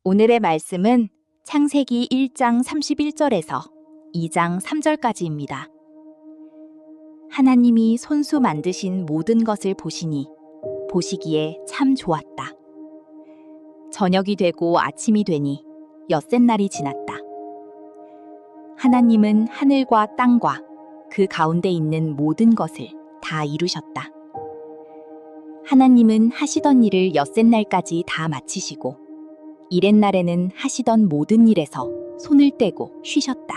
오늘의 말씀은 창세기 1장 31절에서 2장 3절까지입니다. 하나님이 손수 만드신 모든 것을 보시니 보시기에 참 좋았다. 저녁이 되고 아침이 되니 엿새 날이 지났다. 하나님은 하늘과 땅과 그 가운데 있는 모든 것을 다 이루셨다. 하나님은 하시던 일을 엿새 날까지 다 마치시고 이렛날에는 하시던 모든 일에서 손을 떼고 쉬셨다.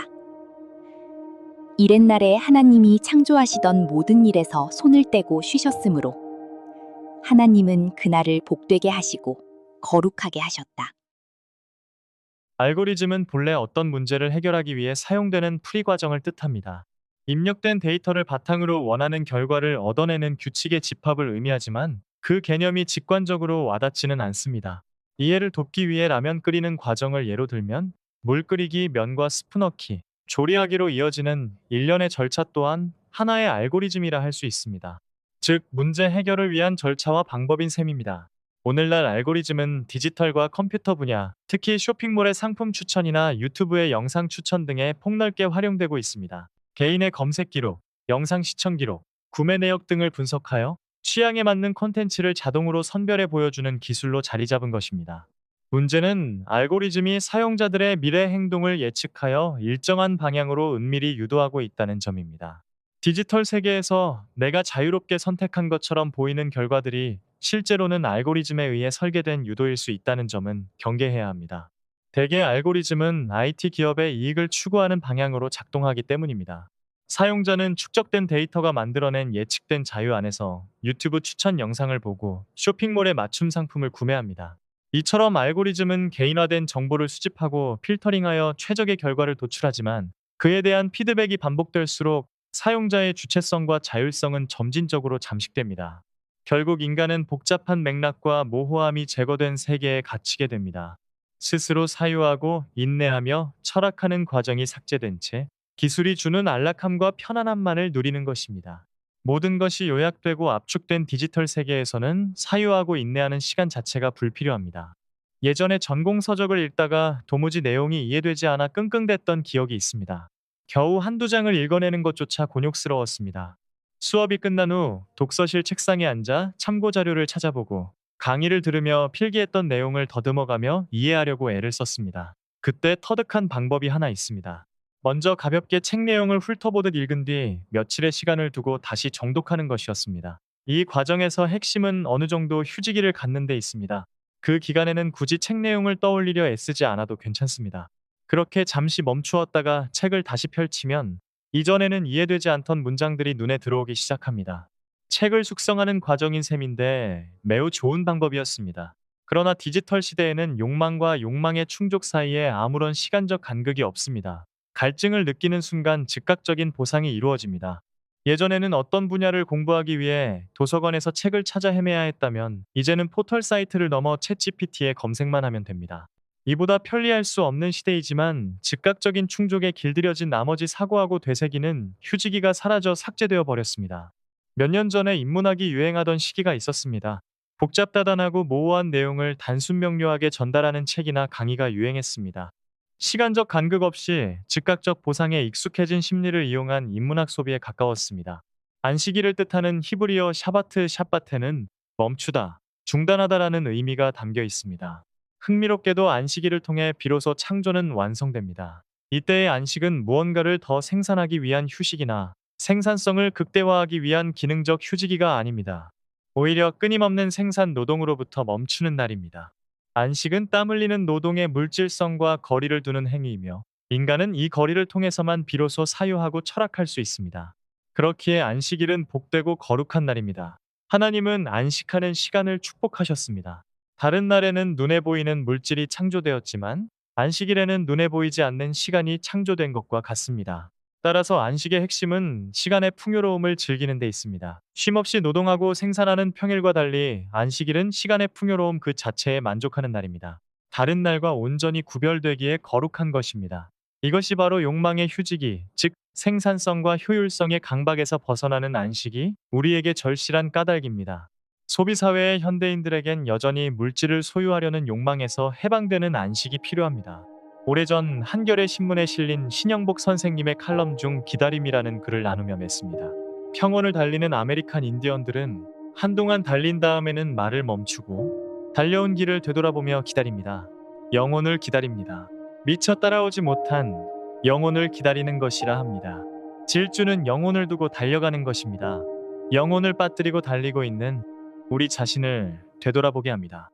이렛날에 하나님이 창조하시던 모든 일에서 손을 떼고 쉬셨으므로 하나님은 그날을 복되게 하시고 거룩하게 하셨다. 알고리즘은 본래 어떤 문제를 해결하기 위해 사용되는 풀이 과정을 뜻합니다. 입력된 데이터를 바탕으로 원하는 결과를 얻어내는 규칙의 집합을 의미하지만 그 개념이 직관적으로 와닿지는 않습니다. 이해를 돕기 위해 라면 끓이는 과정을 예로 들면 물 끓이기, 면과 스프 넣기, 조리하기로 이어지는 일련의 절차 또한 하나의 알고리즘이라 할 수 있습니다. 즉, 문제 해결을 위한 절차와 방법인 셈입니다. 오늘날 알고리즘은 디지털과 컴퓨터 분야, 특히 쇼핑몰의 상품 추천이나 유튜브의 영상 추천 등에 폭넓게 활용되고 있습니다. 개인의 검색 기록, 영상 시청 기록, 구매 내역 등을 분석하여 취향에 맞는 콘텐츠를 자동으로 선별해 보여주는 기술로 자리 잡은 것입니다. 문제는 알고리즘이 사용자들의 미래 행동을 예측하여 일정한 방향으로 은밀히 유도하고 있다는 점입니다. 디지털 세계에서 내가 자유롭게 선택한 것처럼 보이는 결과들이 실제로는 알고리즘에 의해 설계된 유도일 수 있다는 점은 경계해야 합니다. 대개 알고리즘은 IT 기업의 이익을 추구하는 방향으로 작동하기 때문입니다. 사용자는 축적된 데이터가 만들어낸 예측된 자유 안에서 유튜브 추천 영상을 보고 쇼핑몰의 맞춤 상품을 구매합니다. 이처럼 알고리즘은 개인화된 정보를 수집하고 필터링하여 최적의 결과를 도출하지만 그에 대한 피드백이 반복될수록 사용자의 주체성과 자율성은 점진적으로 잠식됩니다. 결국 인간은 복잡한 맥락과 모호함이 제거된 세계에 갇히게 됩니다. 스스로 사유하고 인내하며 철학하는 과정이 삭제된 채 기술이 주는 안락함과 편안함만을 누리는 것입니다. 모든 것이 요약되고 압축된 디지털 세계에서는 사유하고 인내하는 시간 자체가 불필요합니다. 예전에 전공 서적을 읽다가 도무지 내용이 이해되지 않아 끙끙댔던 기억이 있습니다. 겨우 한두 장을 읽어내는 것조차 곤욕스러웠습니다. 수업이 끝난 후 독서실 책상에 앉아 참고 자료를 찾아보고 강의를 들으며 필기했던 내용을 더듬어가며 이해하려고 애를 썼습니다. 그때 터득한 방법이 하나 있습니다. 먼저 가볍게 책 내용을 훑어보듯 읽은 뒤 며칠의 시간을 두고 다시 정독하는 것이었습니다. 이 과정에서 핵심은 어느 정도 휴지기를 갖는 데 있습니다. 그 기간에는 굳이 책 내용을 떠올리려 애쓰지 않아도 괜찮습니다. 그렇게 잠시 멈추었다가 책을 다시 펼치면 이전에는 이해되지 않던 문장들이 눈에 들어오기 시작합니다. 책을 숙성하는 과정인 셈인데 매우 좋은 방법이었습니다. 그러나 디지털 시대에는 욕망과 욕망의 충족 사이에 아무런 시간적 간극이 없습니다. 갈증을 느끼는 순간 즉각적인 보상이 이루어집니다. 예전에는 어떤 분야를 공부하기 위해 도서관에서 책을 찾아 헤매야 했다면 이제는 포털 사이트를 넘어 챗GPT에 검색만 하면 됩니다. 이보다 편리할 수 없는 시대이지만 즉각적인 충족에 길들여진 나머지 사고하고 되새기는 휴지기가 사라져 삭제되어 버렸습니다. 몇 년 전에 인문학이 유행하던 시기가 있었습니다. 복잡다단하고 모호한 내용을 단순 명료하게 전달하는 책이나 강의가 유행했습니다. 시간적 간극 없이 즉각적 보상에 익숙해진 심리를 이용한 인문학 소비에 가까웠습니다. 안식일을 뜻하는 히브리어 샤바트 샤바테는 멈추다, 중단하다라는 의미가 담겨 있습니다. 흥미롭게도 안식일을 통해 비로소 창조는 완성됩니다. 이때의 안식은 무언가를 더 생산하기 위한 휴식이나 생산성을 극대화하기 위한 기능적 휴지기가 아닙니다. 오히려 끊임없는 생산 노동으로부터 멈추는 날입니다. 안식은 땀 흘리는 노동의 물질성과 거리를 두는 행위이며 인간은 이 거리를 통해서만 비로소 사유하고 철학할 수 있습니다. 그렇기에 안식일은 복되고 거룩한 날입니다. 하나님은 안식하는 시간을 축복하셨습니다. 다른 날에는 눈에 보이는 물질이 창조되었지만 안식일에는 눈에 보이지 않는 시간이 창조된 것과 같습니다. 따라서 안식의 핵심은 시간의 풍요로움을 즐기는 데 있습니다. 쉼없이 노동하고 생산하는 평일과 달리 안식일은 시간의 풍요로움 그 자체에 만족하는 날입니다. 다른 날과 온전히 구별되기에 거룩한 것입니다. 이것이 바로 욕망의 휴지기, 즉 생산성과 효율성의 강박에서 벗어나는 안식이 우리에게 절실한 까닭입니다. 소비사회의 현대인들에겐 여전히 물질을 소유하려는 욕망에서 해방되는 안식이 필요합니다. 오래전 한겨레 신문에 실린 신영복 선생님의 칼럼 중 기다림이라는 글을 나누며 맺습니다. 평원을 달리는 아메리칸 인디언들은 한동안 달린 다음에는 말을 멈추고 달려온 길을 되돌아보며 기다립니다. 영혼을 기다립니다. 미처 따라오지 못한 영혼을 기다리는 것이라 합니다. 질주는 영혼을 두고 달려가는 것입니다. 영혼을 빠뜨리고 달리고 있는 우리 자신을 되돌아보게 합니다.